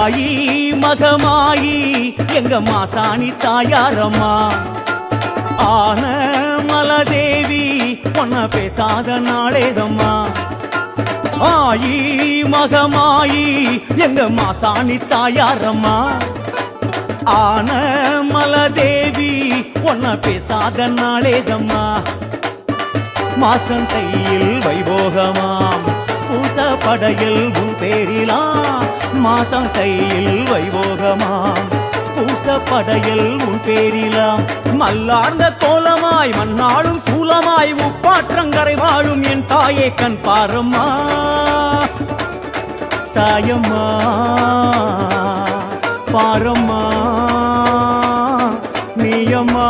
ஆயி மகமாயி எங்க மாசாணி தாயாரம்மா ஆன மலதேவி பொன்ன பேசாத நாளேதம்மா ஆயி மகமாயி எங்க மாசாணி தாயாரம்மா ஆன மலதேவி பொன்ன பேசாத நாளேதம்மா மாசம் கையில் வைபோகமாம் பூச படையில் உன் பேரிலாம் மாசம் கையில் வைபோகமாம் பூச படையில் உன் பேரிலாம் மல்லார்ந்த கோலமாய் மண்ணாளும் சூலமாய் உப்பாற்றங்கரை வாழும் என் தாயே கண் பாரம்மா தாயம்மா பாரம்மா நீயம்மா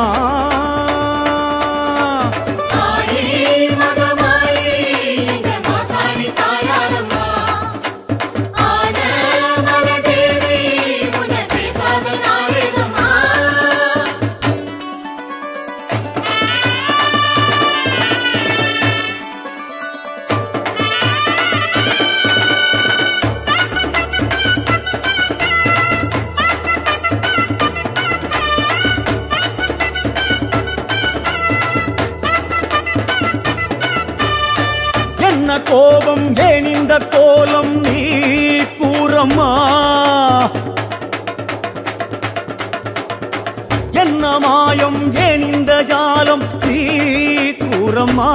கோபம் ஏன் இந்த கோலம் நீ கூறம்மா என்ன மாயம் ஏன் இந்த ஜாலம் நீ கூறம்மா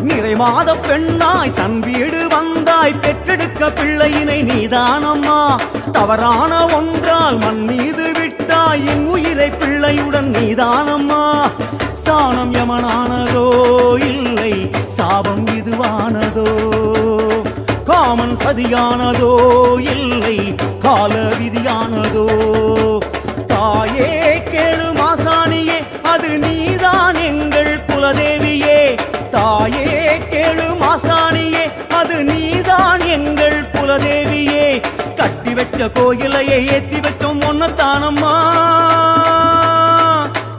நிறைமாத பெண்ணாய் தன் வீடு வந்தாய் பெற்றெடுக்க பிள்ளையினை நீதானம்மா தவறான ஒன்றால் மண் மீது விட்டாய் என் உயிரை பிள்ளையுடன் நீதானம்மா சாணம் யமனானதோ இல்லை சாபம் இதுவானதோ காமன் சதியானதோ இல்லை கால விதியானதோ தாயே கேளு மாசாணியே அது நீதான் எங்கள் குலதேவியே தாயே கேளு மாசாணியே அது நீதான் எங்கள் குலதேவியே கட்டி வச்ச கோயிலையே ஏத்தி வச்சோம் ஒன்னத்தானம்மா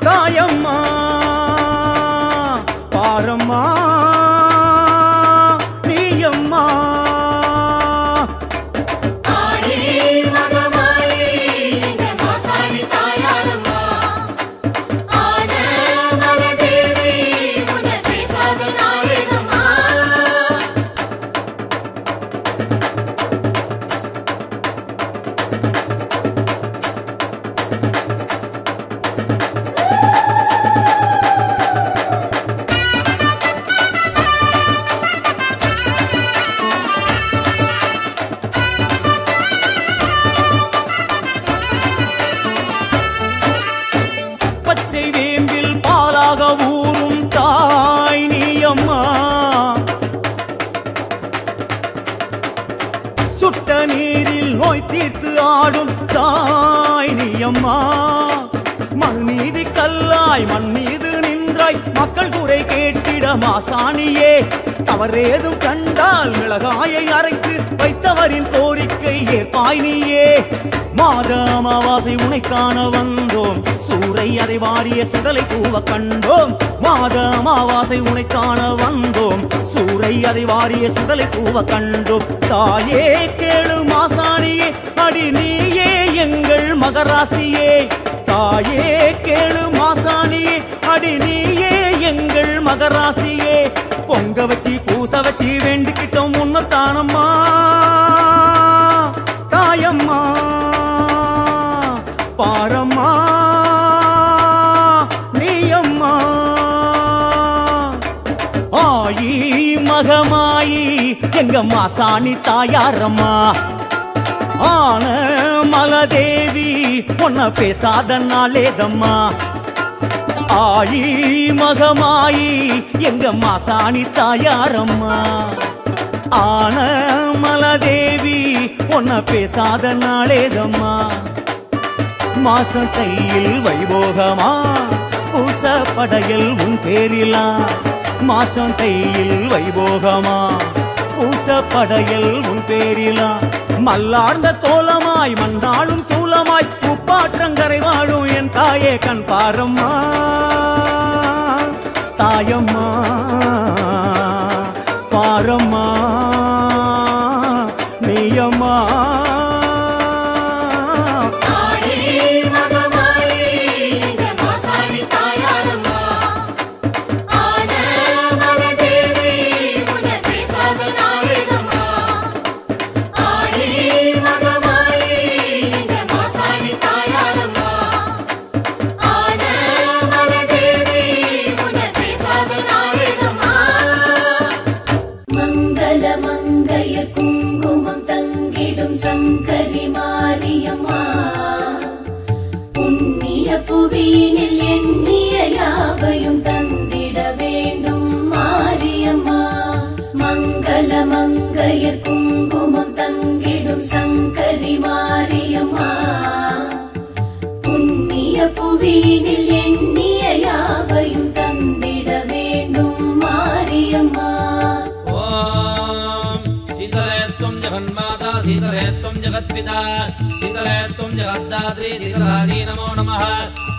தாயம்மா பாரம்மா நீயம்மா சுட்ட நீரில் நோய் தீர்த்து ஆடும் தாய் நீயம்மா மண் மீது கல்லாய் மண் மீது நின்றாய் மக்கள் குறை கேட்டிட மாசாணியே தவறேதும் கண்டால் மிளகாயை அரைத்து வைத்தவரின் கோரிக்கை ஏற்பாய் நீயே மாத அமாவாசை உனை காண வந்தோம் சூறை அதை வாரிய சுடலை பூவ கண்டோம் மாத அமாவாசை உனை காண வந்தோம் சூறை அதை வாரிய சுடலை பூவ கண்டோம் தாயே கேளு மாசாணியே அடி நீயே எங்கள் மகராசியே தாயே கேளு மாசாணியே அடி நீயே எங்கள் மகராசியே பொங்க வச்சி பூச வச்சி வேண்டிக்கிட்டோம் உன்னத்தானம்மா தாயம்மா பாரம்மா நீயம்மா ஆயி மகமாயி எங்க மாசாணி தாயாரம்மா ஆன மலதேவி பொன்ன பேசாத நாளேதம்மா ஆயி மகமாயி எங்க மாசாணி தாயாரம்மா ஆன மலதேவி பொன்ன பேசாத நாளேதம்மா மாசம் கையில் வைபோகமா பூச படையில் உன் பேரிலா மாசம் கையில் வைபோகமா பூச படையில் உன் பேரிலா மல்லார்ந்த தோலமாய் மண்ணாளும் சூலமாய் உப்பாற்றங்கரை வாழும் என் தாயே கண் பாரம்மா தாயம்மா பாரம்மா நீயம்மா சங்கரி மாரியம்மா புண்ணிய புவியினில் எண்ணிய யாவையும் தந்திட வேண்டும் மாரியம்மா மங்கள மங்கையர் குங்குமம் தங்கிடும் சங்கரி மாரியம்மா புண்ணிய புவியினில் எண்ணிய யாவையும் தந்திட வேண்டும் மாரியம்மா जगन्माता शीतले त्वं जगत्पिता शीतले त्वं जगद्धात्री शीतलायै नमो नमः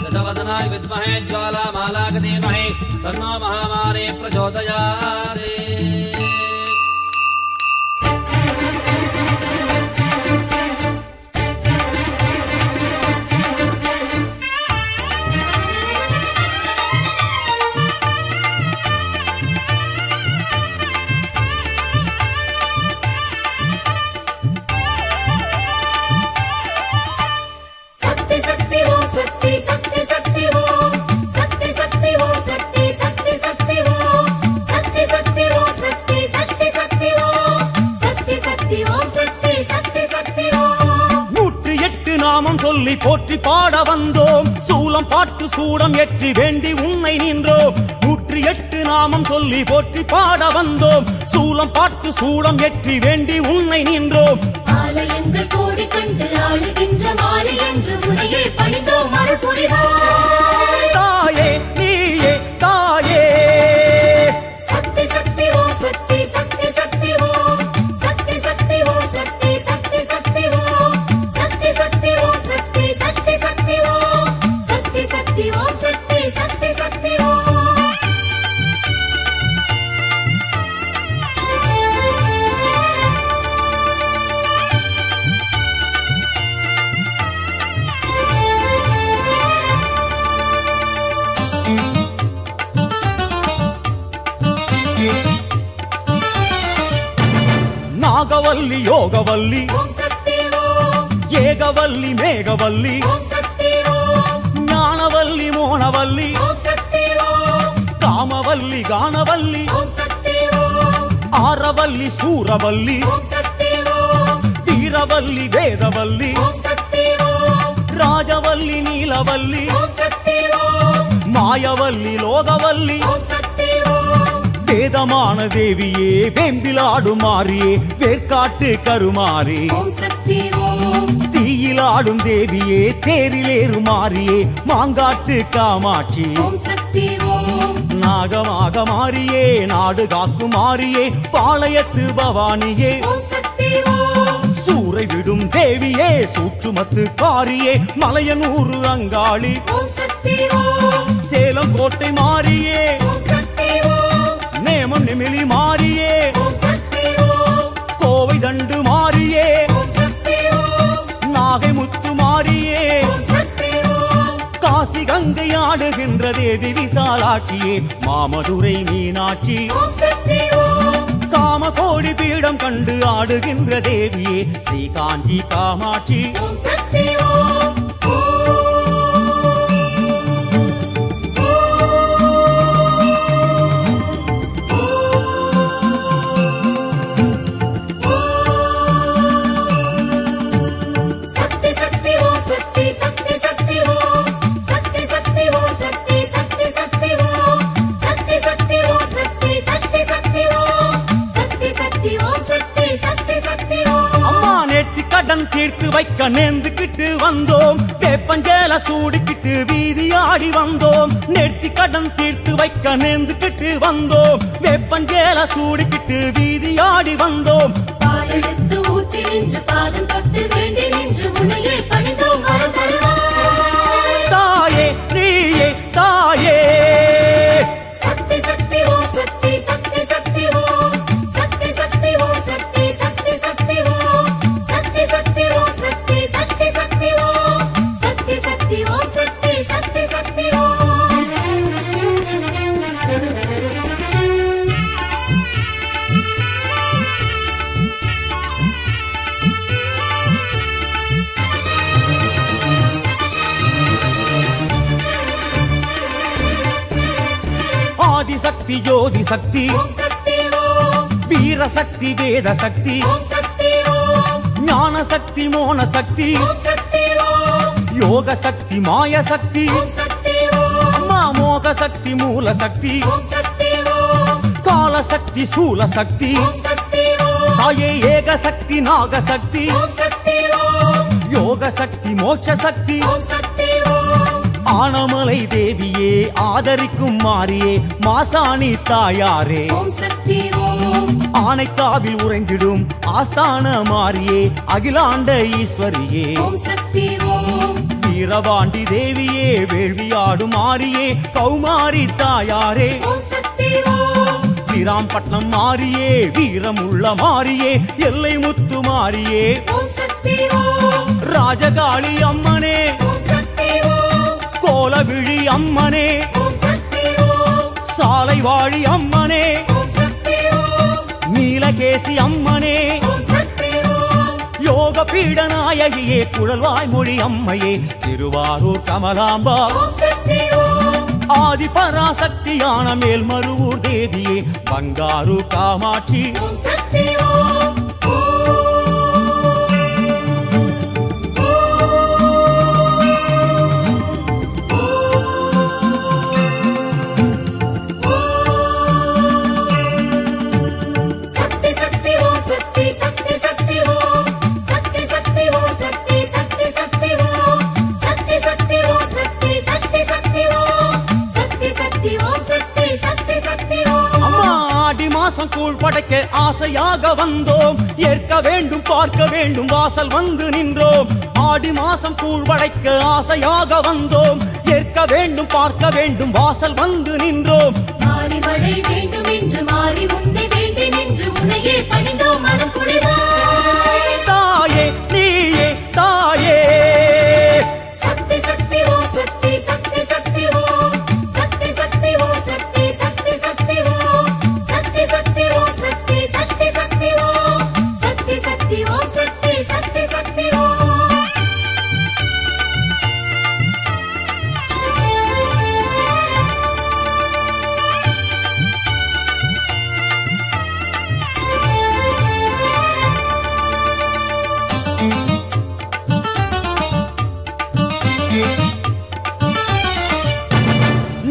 दशवदनाय विद्महे ज्वालामालाय धीमहि तन्नो महामारी प्रचोदयात् சொல்லி போற்றி பாட வந்தோம் சூலம் பாட்டு சூடம் ஏற்றி வேண்டி உன்னை நின்றோம் 108 நாமம் சொல்லி போற்றி பாட வந்தோம் சூலம் பாட்டு சூடம் ஏற்றி வேண்டி உன்னை நின்றோம் ஆலயங்கள் கோடி கண்டு ஆளுகின்ற மாறி என்று உனையே பணிந்தோம் அருள் புரிவாய் தாயே நீயே தாயே சக்தி சக்தி ஓம் சக்தி சக்தி சக்தி ஓம் சக்தி சக்தி ஓம் சக்தி சக்தி சக்தி ஓம் சக்தி சக்தி ஓம் சக்தி சக்தி சக்தி ஓம் சக்தி சக்தி ஓம் சக்தி சக்தி சக்தி ஓம் நாகவல்லி யோகவல்லி ஓம் சக்தி ஓம் ஏகவல்லி மேகவல்லி ஓம் சக்தி ஓம் ஞானவல்லி மோனவல்லி ஓம் சக்தி ஓம் காமவல்லி கானவல்லி ஓம் சக்தி ஓம் ஆரவல்லி சூரவல்லி ஓம் சக்தி ஓம் வீரவல்லி வேதவல்லி ஓம் சக்தி ஓம் ராஜவல்லி நீலவல்லி ஓம் சக்தி ஓம் மாயவல்லி லோகவல்லி ஓம் சக்தி ஓம் வேதமான தேவியே வேம்பிலாடும் மாறியே வேர்க்காட்டு கருமாறி ஓம் சக்தி ஓம் தீயிலாடும் தேவியே தேரிலேறு மாறியே மாங்காட்டு காமாட்சி ஓம் சக்தி ஓம் நாகமாக மாறியே நாடு காக்கும் மாறியே பாளையத்து பவானியே ஓம் சக்தி ஓம் சூறை விடும் தேவியே சூற்றுமத்து காரியே மலையனூறு அங்காளி ஓம் சக்தி ஓம் சேலம் கோட்டை மாறியே ஓம் சக்தி ஓம் நேமம் நெமிலி மாறியே ஓம் சக்தி ஓம் கோவை தண்டு மாறியே ஓம் சக்தி ஓம் நாகை முத்து மாறியே ஓம் சக்தி ஓம் காசி கங்கை ஆடுகின்ற தேவி விசாலாட்சியே மாமதுரை மீனாட்சி ஓம் சக்தி ஓம் காம கோடி பீடம் கண்டு ஆடுகின்ற தேவியே ஸ்ரீ காஞ்சி காமாட்சி ஓம் சக்தி ஓம் சக்தி சக்தி ஓம் சக்தி சக்தி சக்தி ஓம் சக்தி சக்தி ஓம் சக்தி சக்தி சக்தி ஓம் சக்தி சக்தி ஓம் சக்தி சக்தி சக்தி ஓம் சக்தி சக்தி ஓம் சக்தி சக்தி சக்தி ஓம் அம்மா நேர்த்தி கடன் தீர்த்து வைக்க நேர்ந்துக்கிட்டு வந்தோம் வேப்பஞ்சேல சூடிக்கிட்டு வீதி ஆடி வந்தோம் நேர்த்தி கடன் தீர்த்து வைக்க நேர்ந்துக்கிட்டு வந்தோம் வேப்பஞ்சேல சூடிக்கிட்டு வீதி ஆடி வந்தோம் பாலெடுத்து ஊற்றி நின்று பாதம் தொட்டு வேண்டி நின்று உன்னையே பணிந்தோம் வரம் தருவாய் தாயே நீயே தாயே சக்தி சக்தி ஓம் சக்தி சக்தி சக்தி ஓம் சக்தி சக்தி ஓம் சக்தி சக்தி சக்தி ஓம் சக்தி சக்தி ஓம் சக்தி சக்தி சக்தி ஓம் சக்தி சக்தி ஓம் சக்தி சக்தி சக்தி ஓம் ஆதிசக்தி ஜோதி சக்தி ஓம் சக்தி ஓம் வீர சக்தி வேத சக்தி ஓம் சக்தி ஓம் ஞான சக்தி மோன சக்தி ஓம் சக்தி ஓம் யோக சக்தி மாய சக்தி ஓம் சக்தி ஓம் அம்மா மோக சக்தி மூல சக்தி ஓம் சக்தி ஓம் கால சக்தி சூல சக்தி ஓம் சக்தி ஓம் தாயே ஏக சக்தி நாக சக்தி ஓம் சக்தி ஓம் யோக சக்தி மோட்ச சக்தி ஓம் சக்தி ஓம் ஆனமலை தேவியே ஆதரிக்கும் மாரியே மாசாணி தாயாரே ஓம் சக்தி ஓம் ஆனைக்காவில் உறைந்திடும் ஆஸ்தான மாரியே அகிலாண்ட ஈஸ்வரியே ஓம் சக்தி ஓம் வீரபாண்டி தேவியே வேள்வியாடும் மாரியே கௌமாரி தாயாரே ஓம் சக்தி ஓம் வீராம்பட்டினம் மாரியே வீரமுள்ள மாரியே எல்லை முத்து மாரியே ஓம் சக்தி ஓம் ராஜகாளி அம்மனே ஓம் சக்தி ஓம் கோலவிழி அம்மனே ஓம் சக்தி ஓம் சாலை வாழி அம்மனே ஓம் சக்தி ஓம் நீலகேசி அம்மனே ஓம் சக்தி ஓம் யோக பீடநாயகியே குழல்வாய் மொழி அம்மையே திருவாரூர் கமலாம்பா ஓம் சக்தி ஓம் ஆதி பராசக்தியான மேல்மருவூர் தேவியே பங்காரு காமாட்சி ஓம் சக்தி ஓம் சக்தி சக்தி ஓம் சக்தி சக்தி சக்தி ஓம் சக்தி சக்தி ஓம் சக்தி சக்தி சக்தி ஓம் சக்தி சக்தி ஓம் சக்தி சக்தி சக்தி ஓம் சக்தி சக்தி ஓம் சக்தி சக்தி சக்தி ஓம் அம்மா ஆடி மாசம் கூழ் படைக்க ஆசையாக வந்தோம் ஏற்க வேண்டும் பார்க்க வேண்டும் வாசல் வந்து நின்றோம் ஆடி மாசம் கூழ் படைக்க ஆசையாக வந்தோம் ஏற்க வேண்டும் பார்க்க வேண்டும் வாசல் வந்து நின்றோம் மாறி மழை வேண்டும் என்று மாறி உன்னை வேண்டி நின்று உன்னையே பணிந்தோம் மனம் குளிராய் தாயே நீயே தாயே சக்தி சக்தி ஓம் சக்தி சக்தி சக்தி ஓம் சக்தி சக்தி ஓம் சக்தி சக்தி சக்தி ஓம் சக்தி சக்தி ஓம் சக்தி சக்தி சக்தி ஓம் சக்தி சக்தி ஓம் சக்தி சக்தி சக்தி ஓம்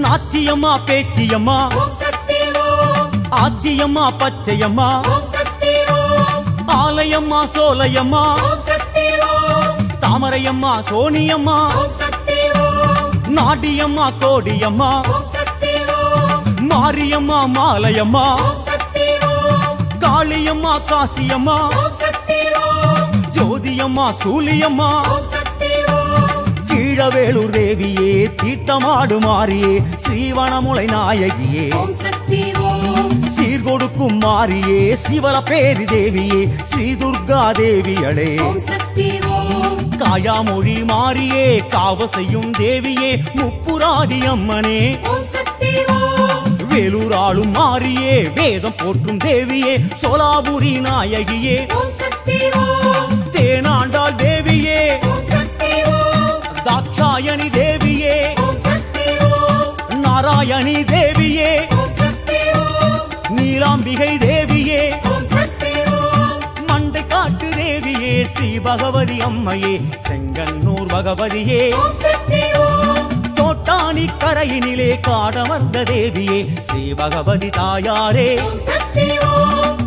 நாச்சியம்மா பேச்சியம்மா ஓம் சக்தி ஓம் ஆச்சியம்மா பச்சையம்மா ஓம் சக்தி ஓம் ஆலயம்மா சோலையம்மா ஓம் சக்தி ஓம் தாமரையம்மா சோனியம்மா ஓம் சக்தி ஓம் நாடியம்மா கோடியம்மா ஓம் சக்தி ஓம் மாரியம்மா மாலையம்மா ஓம் சக்தி ஓம் காளியம்மா காசியம்மா ஓம் சக்தி ஓம் ஜோதியம்மா சூலியம்மா ஓம் சக்தி ஓம் கீழவேலூர் தேவியே தீர்த்தமாடு மாறியே ஸ்ரீவனமுலை நாயகியே ஓம் சக்தி ஓம் சீர்கொடுக்கும் மாறியே சிவலப்பேரி தேவியே ஸ்ரீ துர்கா தேவியளே ஓம் சக்தி ஓம் காயாமொழி மாறியே காவ செய்யும் தேவியே முப்புராதி அம்மனே ஓம் சக்தி ஓம் வேலூர் ஆளும் மாறியே வேதம் போற்றும் தேவியே சோலாபுரி நாயகியே ஓம் சக்தி ஓம் தேனாண்டாள் தேவியே ஓம் சக்தி ஓம் தாட்சாயணி தேவியே ஓம் சக்தி ஓம் நாராயணி தேவியே ஓம் சக்தி ஓம் நீலாம்பிகை தேவியே ஓம் சக்தி ஓம் மண்டை காட்டு தேவியே ஸ்ரீ பகவதி அம்மையே செங்கன்னூர் பகவதியே ஓம் சக்தி ஓம் தோட்டானி கரையினிலே காடமர்ந்த தேவியே ஸ்ரீ பகவதி தாயாரே ஓம் சக்தி ஓம்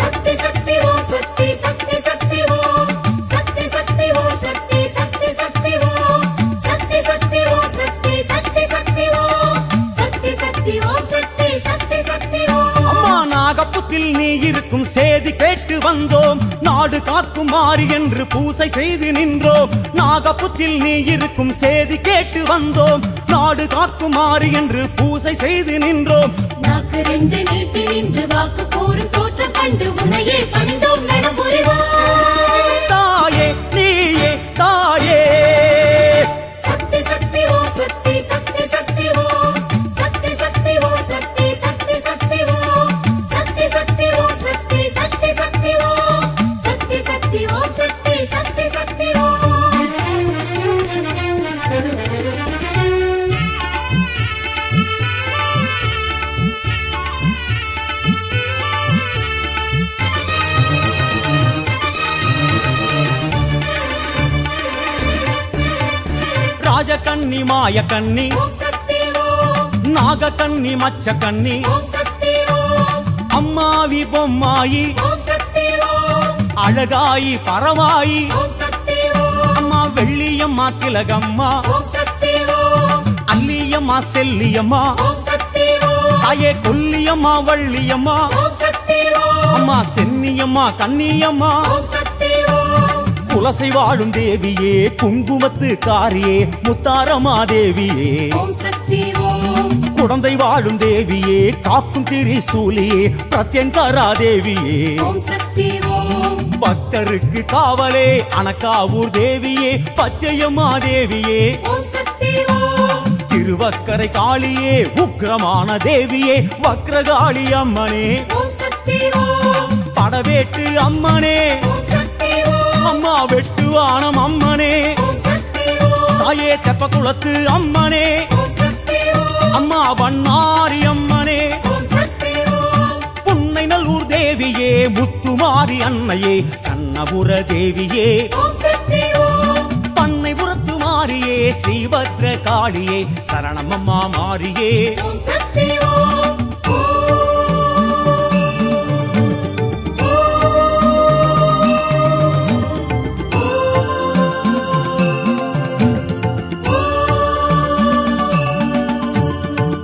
சக்தி சக்தி ஓம் சக்தி சக்தி சக்தி ஓம் சக்தி சக்தி ஓம் சக்தி சக்தி சக்தி ஓம் சக்தி சக்தி ஓம் சக்தி சக்தி சக்தி ஓம் சக்தி சக்தி ஓம் சக்தி சக்தி சக்தி ஓம் அம்மா நாகப்புத்தில் நீ இருக்கும் சேதி கேட்டு வந்தோம் நாடு காக்கும் மாறி என்று பூசை செய்து நின்றோம் நாகப்புத்தில் நீ இருக்கும் சேதி கேட்டு வந்தோம் நாடு காக்கும் மாறி என்று பூசை செய்து நின்றோம் நாக்கு ரெண்டு நீட்டி நின்று வாக்கு கூறும் தோற்றம் கண்டு உன்னையே பணிந்தோம் நடபுரிவாய் தாயே நீயே தாயே சக்தி சக்தி ஓம் சக்தி சக்தி சக்தி ஓம் சக்தி சக்தி ஓம் சக்தி சக்தி சக்தி ஓம் சக்தி சக்தி ஓம் சக்தி சக்தி சக்தி ஓம் சக்தி சக்தி ஓம் சக்தி சக்தி சக்தி ஓம் கண்ணி மாய கண்ணி ஓம் சக்தி ஓம் நாக கண்ணி மச்ச கண்ணி ஓம் சக்தி ஓம் அம்மாவி பொம்மாயி ஓம் சக்தி ஓம் அழகாயி பரவாயி ஓம் சக்தி ஓம் அம்மா வெள்ளியம்மா திலகம்மா ஓம் சக்தி ஓம் அல்லியம்மா செல்லியம்மா ஓம் சக்தி ஓம் தாயே கொல்லியம்மா வள்ளியம்மா ஓம் சக்தி ஓம் அம்மா சென்னியம்மா கண்ணியம்மா ஓம் சக்தி ஓம் குலசை வாழும் தேவியே குங்குமத்து காரியே முத்தாரமா தேவியே ஓம் சக்தி ஓம் குழந்தை வாழும் தேவியே காக்கும் திரிசூலியே பிரத்யங்கரா தேவியே ஓம் சக்தி ஓம் பக்தருக்கு காவலே அனக்காவூர் தேவியே பச்சையம்மா தேவியே ஓம் சக்தி ஓம் திருவக்கரை காளியே உக்கிரமான தேவியே வக்ரகாளி அம்மனே ஓம் சக்தி ஓம் படவேட்டு அம்மனே ஓம் சக்தி ஓம் அம்மா வெட்டுவானம் அம்மனே ஓம் சக்தி ஓம் தாயே தெப்பக்குளத்து அம்மனே ஓம் சக்தி ஓம் அம்மா வண்ணாரி அம்மனே ஓம் சக்தி ஓம் புன்னை நல்லூர் தேவியே முத்துமாரி அன்னையே கண்ணபுர தேவியே ஓம் சக்தி ஓம் பண்ணைபுரத்து மாரியே ஸ்ரீபத்ர காளியே சரணமம்மா மாரியே ஓம் சக்தி ஓம்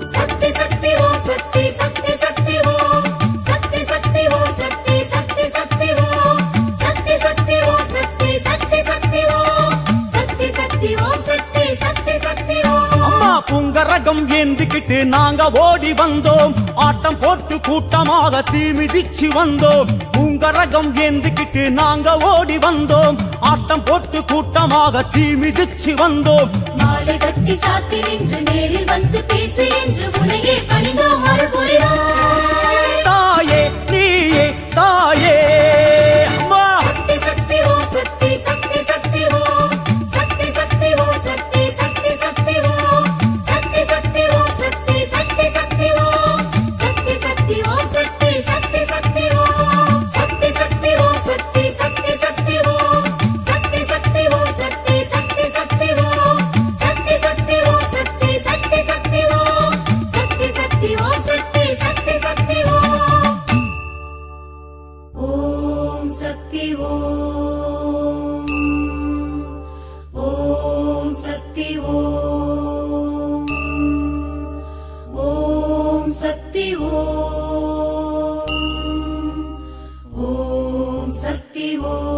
சக்தி சக்தி ஓம் சக்தி சக்தி சக்தி ஓம் சக்தி சக்தி ஓம் சக்தி சக்தி சக்தி ஓம் சக்தி சக்தி ஓம் சக்தி சக்தி சக்தி ஓம் சக்தி சக்தி ஓம் சக்தி சக்தி சக்தி ஓம் அம்மா புங்கரகம் ஏந்திக்கிட்டு நாங்க ஓடி வந்தோம் ஆட்டம் போட்டு கூட்டமாக தீ மிதிச்சு வந்தோம் புங்கரகம் ஏந்திக்கிட்டு நாங்க ஓடி வந்தோம் ஆட்டம் போட்டு கூட்டமாக தீ மிதிச்சு வந்தோம் மாலை கட்டி சாத்தி நின்று நேரில் வந்து பேசு என்று உனையே பணிந்தோம் அருள் புரிவாய் தாயே நீயே தாயே அம்மா சக்தி சக்தி ஓம் சக்தி சக்தி சக்தி ஓம் சக்தி சக்தி ஓம் சக்தி சக்தி சக்தி ஓம் சக்தி சக்தி ஓம் சக்தி சக்தி சக்தி ஓம் சக்தி சக்தி ஓம் சக்தி சக்தி சக்தி ஓம் சக்தி சக்தி ஓம் சக்தி சக்தி சக்தி ஓம் சக்தி சக்தி ஓம் சக்தி சக்தி சக்தி ஓம் சக்தி சக்தி ஓம் சக்தி சக்தி சக்தி ஓம் சக்தி சக்தி ஓம் சக்தி சக்தி சக்தி ஓம் ஓம் சக்தி ஓம் ஓம் சக்தி ஓம் ஓம் சக்தி ஓம் ஓம் சக்தி ஓம்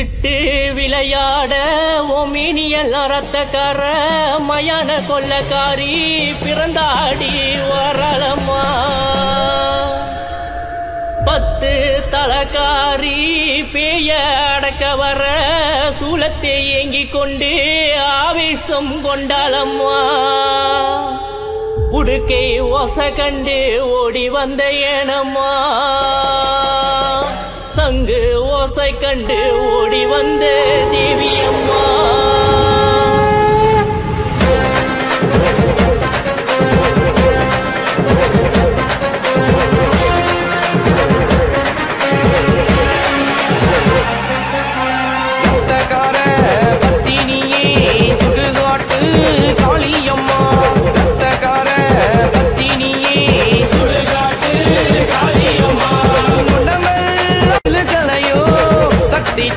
விட்டு விளையாட ஓமினியல் ரத்தக்கார மயான கொள்ளக்காரி பிறந்தாடி வரலம்மா 10 தலக்காரி பேய அடக்க வர சூலத்தை ஏங்கிக் கொண்டு ஆவேசம் கொண்டாளம்மா உடுக்கை ஓச கண்டு ஓடி வந்த ஏனம்மா சங்கு ஓசை கண்டு ஓடி வந்த தேவியம்மா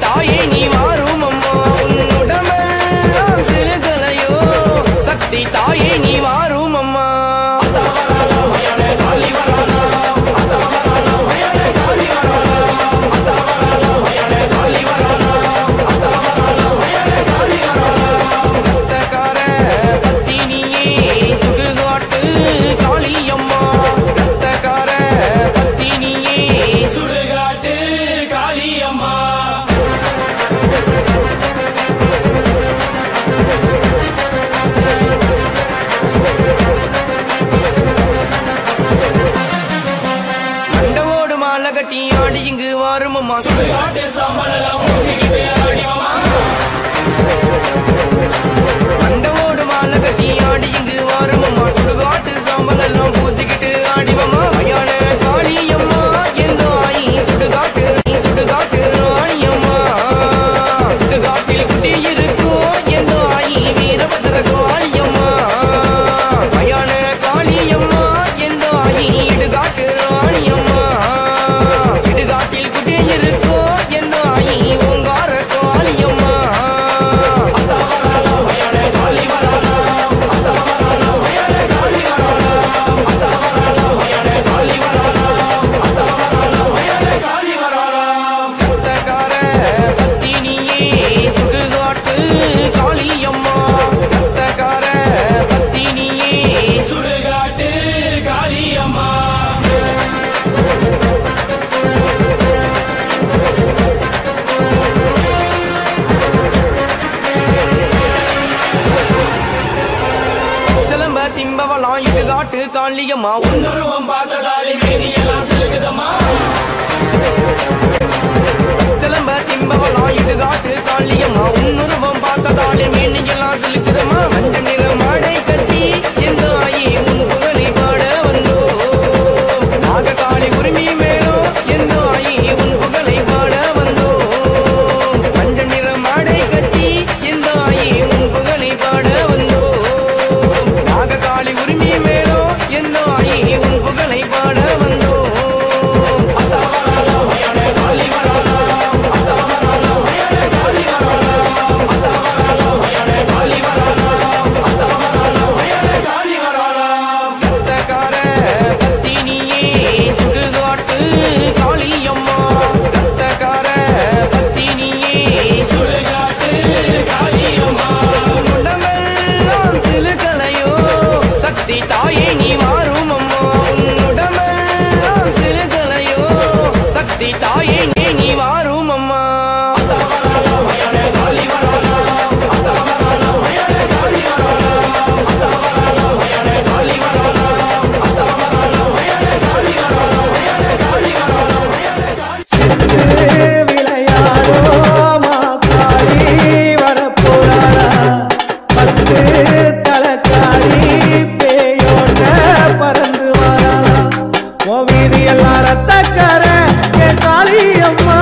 தாயே நீ மாறும் அம்மா உன்னுடமெல்லாம் சிறுகலையோ சக்தி தாயே நீ மாறும் அம்மா ரத்தக்கார பத்தினியே சுடுகாட்டு காளியம்மா ரத்தக்கார பத்தினியே சுடுகாட்டு காளியம்மா மண்டவோடு மாலை கட்டி ஆடி இங்கு வாரும் அம்மா மண்டவோடு மாலை கட்டி ஆடி இங்கு வாரும் அம்மா சுடுகாட்டு சாம்பல் எல்லாம் பூசிக்கிட்டு ஆடிவம்மா மயான காளியம்மா எந்த ஆயி சுடுகாட்டு நீ சுடுகாட்டு ராணியம்மா சுடுகாட்டில் குட்டி இருக்கும் எந்த ஆயி வீரபத்ர காளியம்மா மயான காளியம்மா எந்த ஆயி இடுகாட்டு ராணியம்மா இடுகாட்டில் குட்டி இருக்கும் எந்த ஆயி ஓங்கார காளியம்மா ரத்தக்கார பத்தினியே சுடுகாட்டு காளியம்மா ரத்தக்கார பத்தினியே சுடுகாட்டு காளியம்மா சிலம்ப திம்பவலாம் இடுகாட்டு காளியம்மா உன்னருவம் பார்த்ததாலே மேனியெல்லாம் செலுகுதம்மா சிலம்ப திம்பவலாம் இடுகாட்டு காளியம்மா உன்னுருவம் பார்த்ததாலே மேனியெல்லாம் செலுகுதம்மா மஞ்ச நிற மாடை கட்டி எந்த ஆயி உன் புகழை பாட வந்தோ நாககாளி உரிமை மேலோ எந்த ஆயி உன் புகழை பாட வந்தோ மஞ்ச நிற மாடை கட்டி எந்த ஆயி உன் புகழை பாட வந்தோ நாககாளி உரிமை மேலோ எந்த ஆயி உன் புகழை பாட வந்தோ ரத்தக்கார பத்தினியே சுடுகாட்டு காளியம்மா ரத்தக்கார பத்தினியே சுடுகாட்டு காளியம்மா உன்னுடமெல்லாம் சிலுகலையோ சக்தி தாயே நீ மாறும் அம்மா உன்னுடமெல்லாம் சிலுகலையோ சக்தி தாயே நீ மாறும் அம்மா விளையாடோமா காளி வரப்போறாளா 10 தலக்காரி பேயோட பறந்து வாராளா ஓ வீதி எல்லாம் ரத்தக்கார என் காளியம்மா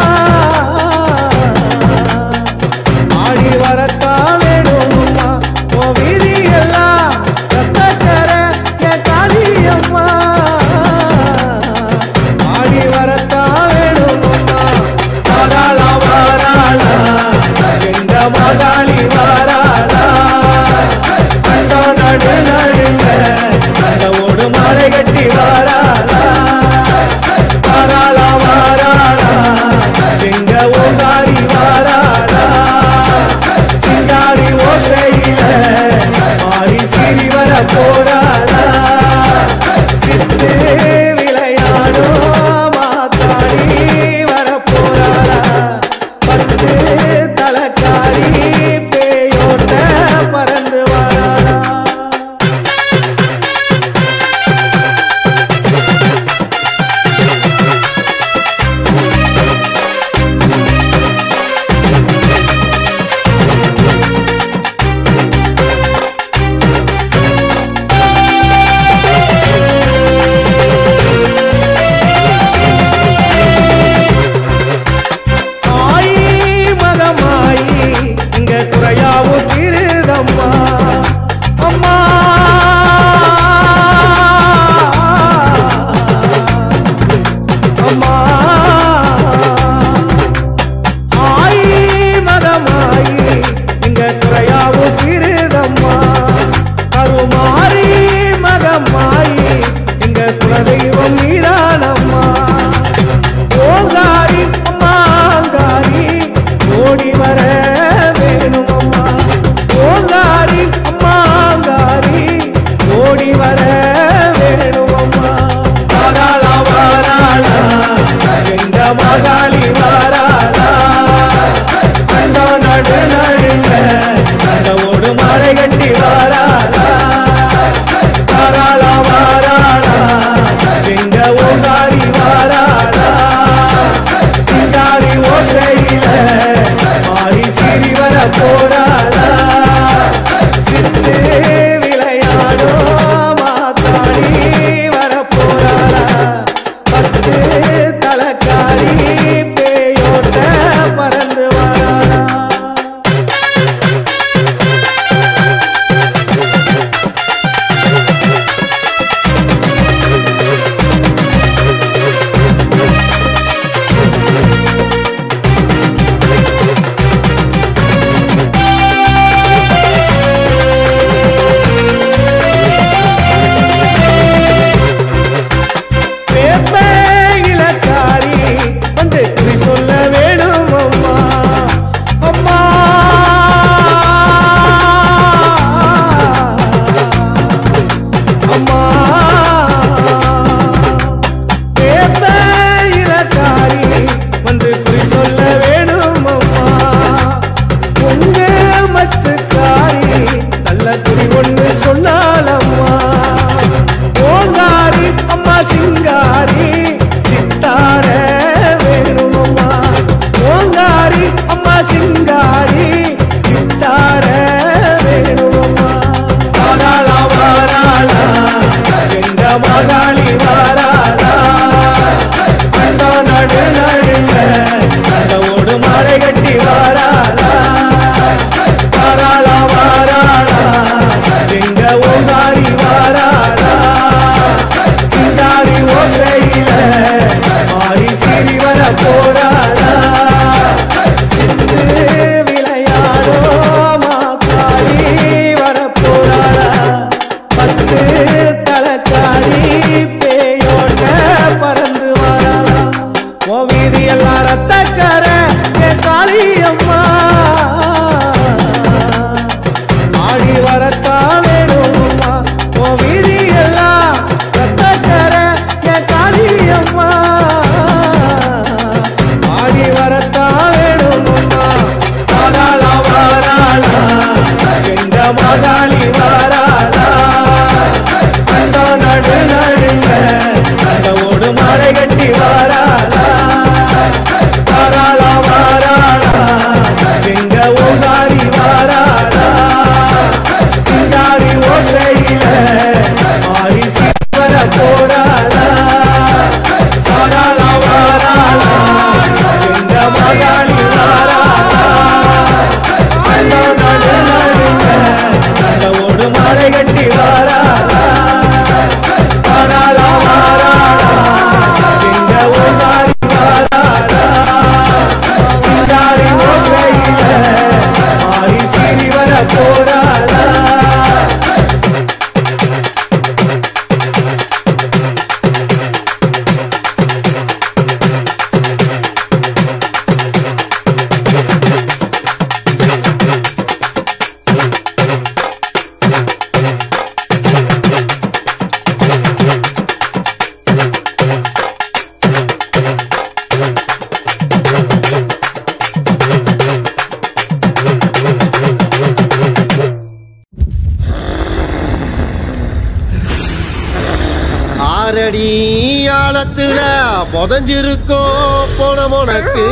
ஆழத்துல புதஞ்சிருக்கோம் போனம் உனக்கு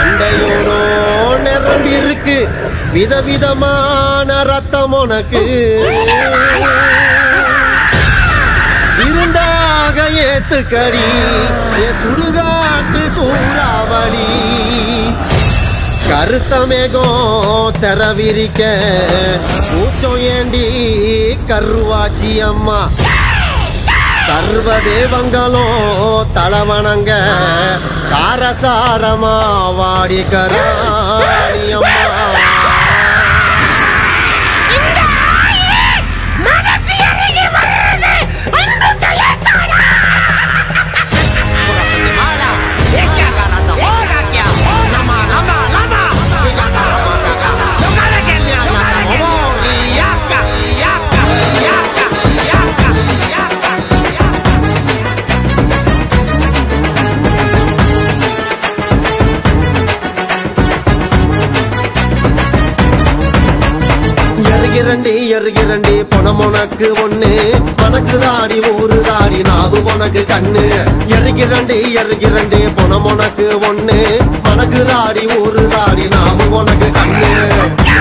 அண்டையோனோ நிரம்பி இருக்கு விதவிதமான ரத்தம் உனக்கு இருந்தாக ஏத்துக்கடி சுடுகாட்டு சூறாவளி கருத்தமேகம் தெரவிரிக்க கூச்சம் ஏண்டி கருவாச்சி அம்மா சர்வதேவங்களும் தலவணங்க காரசாரமா வாடிக்கராணி அம்மா எருகிறண்டி பணம் உனக்கு ஒண்ணு மனக்கு தாடி ஊரு தாடி நாவு உனக்கு கண்ணு எருகிறண்டி பணம் உனக்கு ஒண்ணு மனக்கு தாடி ஊரு தாடி நாவு உனக்கு கண்ணு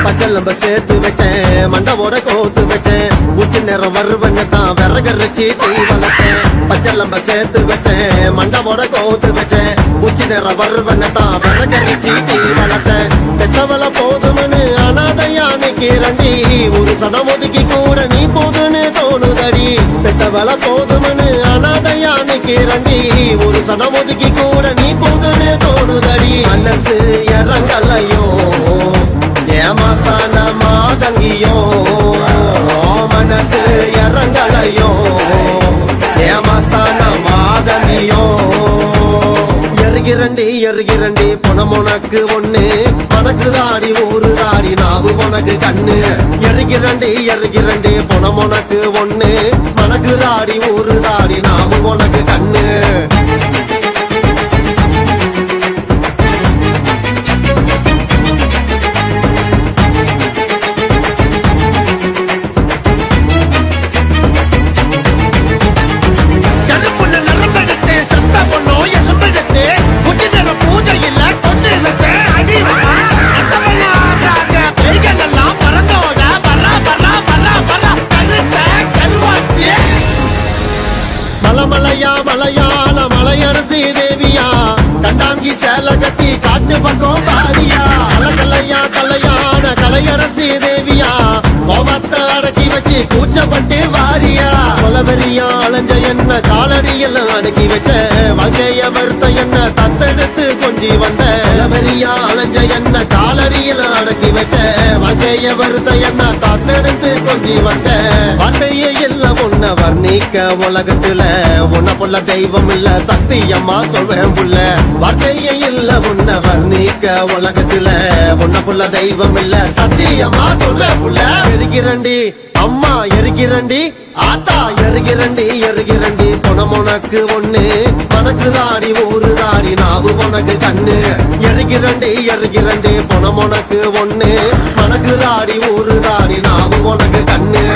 பச்சை சேர்த்து வச்சேன் மண்டவோட கோத்து வச்சேன் உச்சி நேரம் வருவன்னு தான் விறகரைச்சி தீ வளர்த்தேன் பச்சை சேர்த்து வச்சேன் மண்டவோட கோத்து வச்சேன் உச்சி நேரம் வருவன்னு தான் விறகரைச்சி தீ வளர்த்தேன் பெத்தவள போதும்னு அனாதையா நிக்கிறண்டி ஒரு சதம் ஒதுக்கி கூட நீ போதுன்னு தோணுதடி பெத்தவள போதும்னு அனாதையா நிக்கிறண்டி ஒரு சதம் ஒதுக்கி கூட நீ போதுன்னு தோணுதடி மனசு இறங்கலையோ ஏமாசான மாதங்கியோ மனசு இறங்கலையோ ஏமாசான மாதங்கியோ எருகிறண்டி பணம் உனக்கு ஒண்ணு மனக்கு தாடி ஊரு தாடி நாவு உனக்கு கண்ணு எருகிறண்டி பணம் உனக்கு ஒண்ணு மனக்கு தாடி ஊரு தாடி நாவு உனக்கு கண்ணு மலையாள மலையரசி தேவியா கண்டாங்கி சேல கட்டி காட்டு பக்கம் பாரியா அலகலையா கலையான கலையரசி தேவியா கோபத்தை அடக்கி வச்சு கூச்சப்பட்டு வாரியா கொலவெறியா அலைஞ்ச என்ன காலடியில் அடக்கி வச்ச வகைய வருத்த என்ன தத்தெடுத்து கொஞ்சி வந்த கொலவெறியா அலைஞ்ச என்ன காலடியில் அடக்கி வச்ச வகைய வருத்த என்ன தத்தெடுத்து கொஞ்சி வந்த வார்த்தையே இல்ல உன்ன வர்ணிக்க உலகத்துல உன்ன புள்ள தெய்வம் இல்ல சத்தியம்மா சொல்வேன் புள்ள வார்த்தையே இல்ல உன்ன வர்ணிக்க உலகத்துல உன்ன புள்ள தெய்வம் இல்ல சத்தியம்மா சொல்வேன் புள்ள எருகிறண்டி அம்மா எருகிறண்டி ஆத்தா எருகிறண்டி பணம் உனக்கு ஒண்ணு மனக்கு தாடி ஊரு தாடி நாவு உனக்கு கண்ணு எருகிறண்டி பணம் உனக்கு ஒண்ணு மனக்கு தாடி ஊரு தாடி நாவு உனக்கு கண்ணு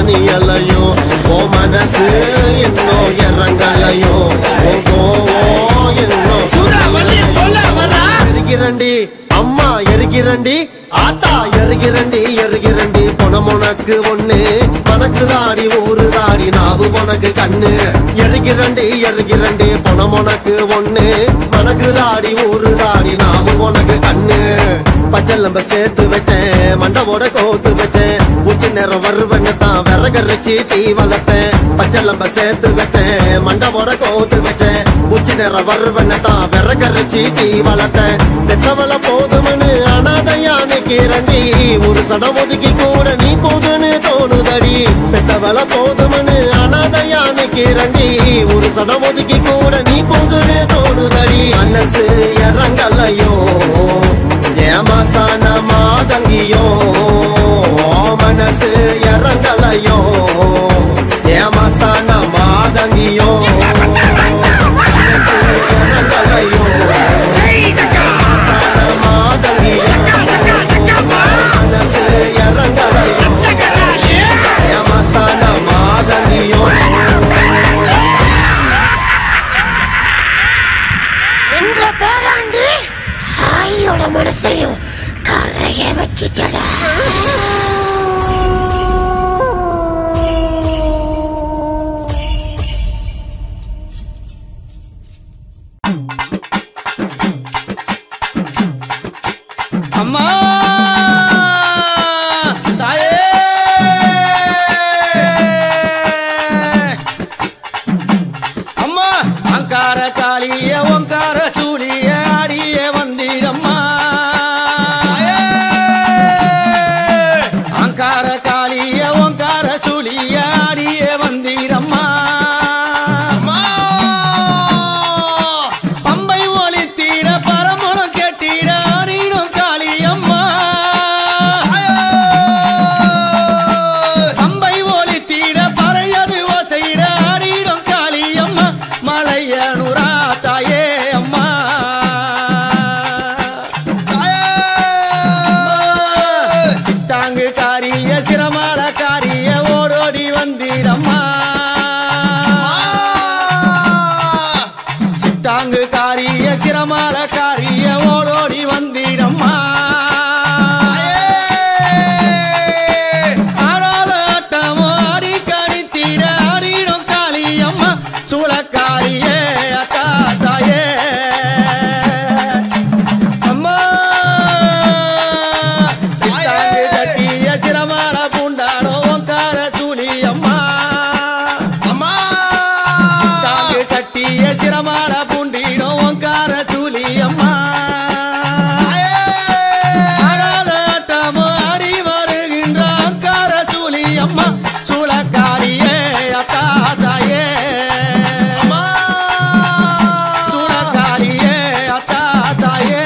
தனியலையோ ஓ மனசு என்னோ இறங்கலையோ எருகிறண்டி அம்மா எருகிறண்டி ஆத்தா எருகிறண்டி பொணம் உனக்கு ஒண்ணு மனக்கு தாடி ஊரு தாடி நாவு உனக்கு கண்ணு எருகிறண்டி பொணம் உனக்கு ஒண்ணு மனக்கு தாடி ஊரு தாடி நாவு உனக்கு கண்ணு பச்சலம்ப சேர்த்து வச்சேன் மண்டவோட கோத்து வச்சேன் உச்சி நேரம் வருவன்னு தான் விறகரைச்சி தீ வளர்த்தேன் பச்சலம்ப சேர்த்து வச்சேன் மண்டவோட கோத்து வச்சேன் உச்சி நேரம் வருவன்னு தான் விறகரைச்சி தீ வளர்த்தேன் பெத்தவள போதுமனு அனாதையா நிக்கிறண்டி ஒரு சடம் ஒதுக்கி கூட நீ போதுன்னு தோணுதடி பெத்தவள போதுமனு அனாதையா நிக்கிறண்டி ஒரு சடம் ஒதுக்கி கூட நீ போதுன்னு தோணுதடி மனசு இறங்கலையோ ஏமாசான மாதங்கியோ மனசு இறங்கலையோ ஏமாசான மாதங்கியோ மனசு இறங்கலையோ ஏமாசான மாதங்கியோ மனசு இறங்கலையோ ஏமாசான மாதங்கியோ என்ற பேராண்டி ஆயோட மனசையும் கரைய வச்சுட்டடா. அம்மா தாயே அம்மா அங்கார காளிய ஓங்கார சூழிய ஆடிய வந்திரம்மா அங்கார காளிய ஓங்கார சூழிய ஆடிய வந்திரம்மா பம்பை ஒளித்தீர பரமணம் கேட்டீர ஆடிடும் காளியம்மா பம்பை ஒளித்தீர பறையது ஓசையிட ஆடிடும் காளியம்மா மலையனுரா தாயே அம்மா சித்தாங்கு காரிய சிரமால காரிய ஓடோடி வந்தீரம்மா சித்தாங்கு காரிய சிரமால காரிய ஓடோடி வந்தீரம்மா ஆடாத ஆட்டமோ ஆடி கணித்தீர ஆடிடும் காளியம்மா சூளக்காரியே அத்தா தாயே அம்மா சித்தாங்கு கட்டிய சிரமால பூண்டானோ ஓங்கார சூழி அம்மா சித்தாங்கு கட்டிய சிரமால பூண்டினோ ஓங்கார சூழி அம்மா ஆடாத ஆட்டமோ ஆடி வருகின்ற ஓங்கார சூழி அம்மா சூளக்காரியே அத்தா தாயே சூளக்காரியே அத்தா தாயே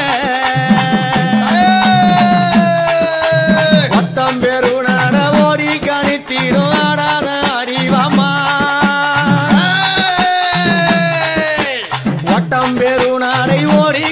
ஒட்டம் பெருநாட ஓடி கணித்தீரும் ஆடாத அறிவாமா ஒட்டம் பெருநாடை ஓடி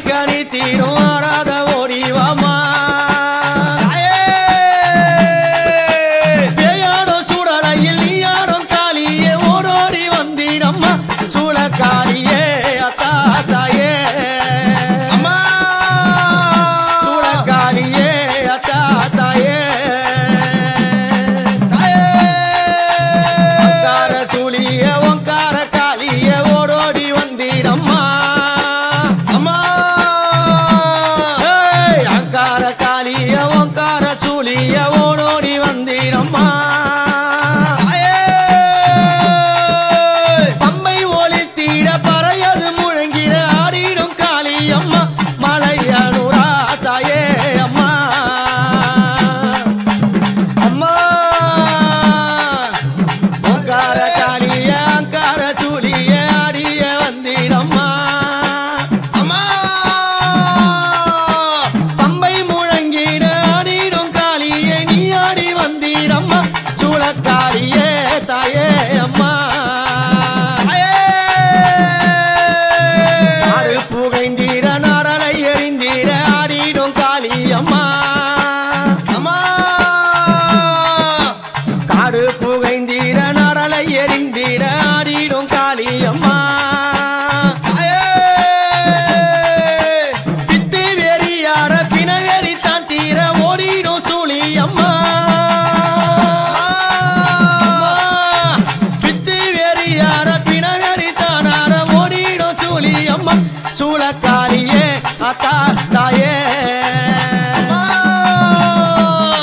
அத்தா தாயே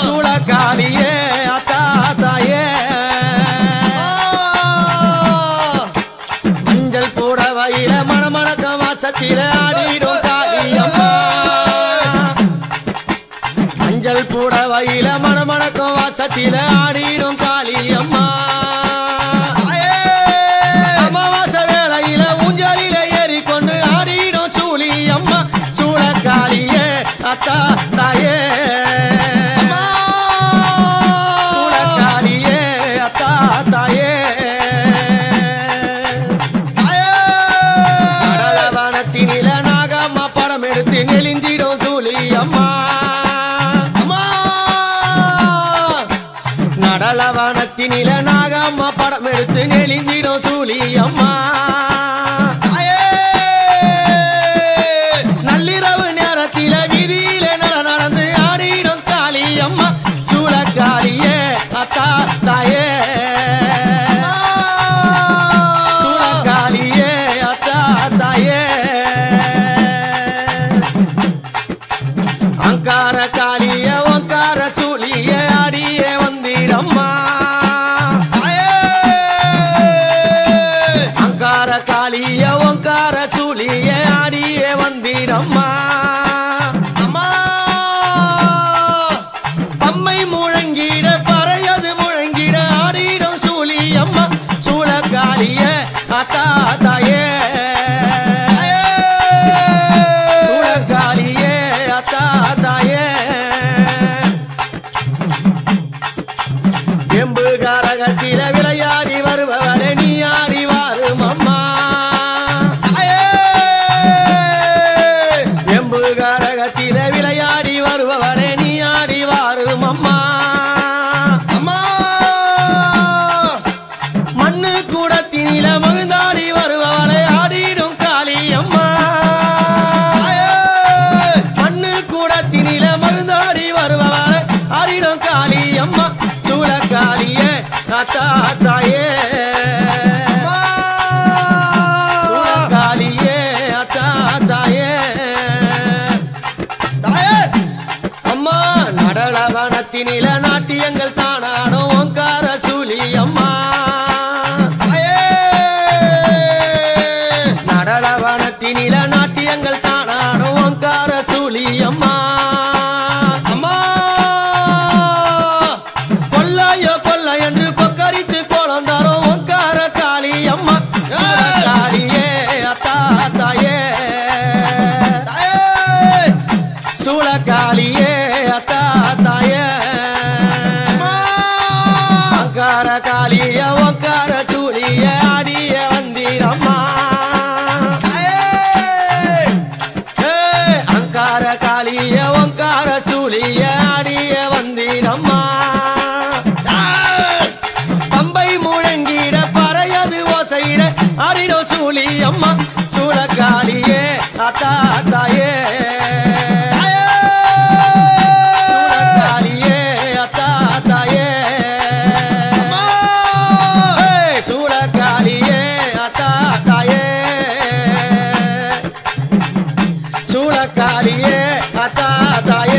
சூளக்காளியே அத்தா தாயே மஞ்சள் புடவையில மணமணக்க வாசத்தில ஆடிடும் காளியம்மா மஞ்சள் புடவையில மணமணக்கம் வாசத்தில ஆடிடும் காளியம்மா அமாவாசை வேளையில ஊஞ்சலில ஏறிக்கொண்டு ஆடிடும் சூழியம்மா சூளக்காளியே அத்தா தாயே சூளக்காளியே அத்தா தாயே கடலவனத்தினில நாகம்மா படம் எடுத்து நெளிந்திடும் சூழியம்மா நடலவனத்தினில நாகம்மா படம் எடுத்து நெளிந்திடும் சூழியம்மா நள்ளிரவு நேரத்தில வீதியில நடந்து ஆடிடும் காளியம்மா சூளக்காளியே அத்தா தாயே சூளக்காளியே அத்தா தாயே அங்கார காளிய ஓங்கார சூழிய ஆடியே வந்திரம்மா அங்கார காளிய ஓங்கார சூழிய ஆடியே வந்திரம்மா அம்மை முழங்கிட பறையது முழங்கிட ஆடிடும் சூழியம்மா சூளக்காளிய அத்தா தாயே சூளக்காளியே அத்தா தாயே எம்பு கரகத்தில விளையாடி வருபவரே நீ ஆடி வாரும் அம்மா எம்பு கரகத்தில விளையாடி வருபவரே நீ ஆடி வாரும் அம்மா மண்ணு கூடத்தினில மகிழ்ந்தாடி வருபவளை ஆடிடும் காளியம்மா மண்ணு கூடத்தினில மகிழ்ந்தாடி வருபவளை ஆடிடும் காளியம்மா சூளக்காளியே அத்தா தாயே சூளக்காளியே அத்தா தாயே அம்மா நடலவனத்தினில நாட்டியங்கள் தானாடும் ஓங்கார சூழியம்மா நடலவனத்தினில நாட்டியங்கள் தானாடும் ஓங்கார சூழியம்மா அம்மா கொல்லாயோ கொல்ல என்று கொக்கரித்து கோலந்தாரோ ஓங்கார காளியம்மா காளியே அத்தா தாயே சூளக்காளியே அத்தா தாயே அங்கார காளிய ஓங்கார சூழிய ஆடிய வந்திரம்மா அங்கார காளிய ஓங்கார சூழிய ஆடிய வந்திரம்மா பம்பை முழங்கிட பறையது ஓசையிட ஆடிடும் சூழியம்மா சூளக்காளியே அத்தா தாயே சூளக்காளியே அத்தா தாயே சூளக்காளியே அத்தா தாயே சூளக்காளியே அத்தா தாயே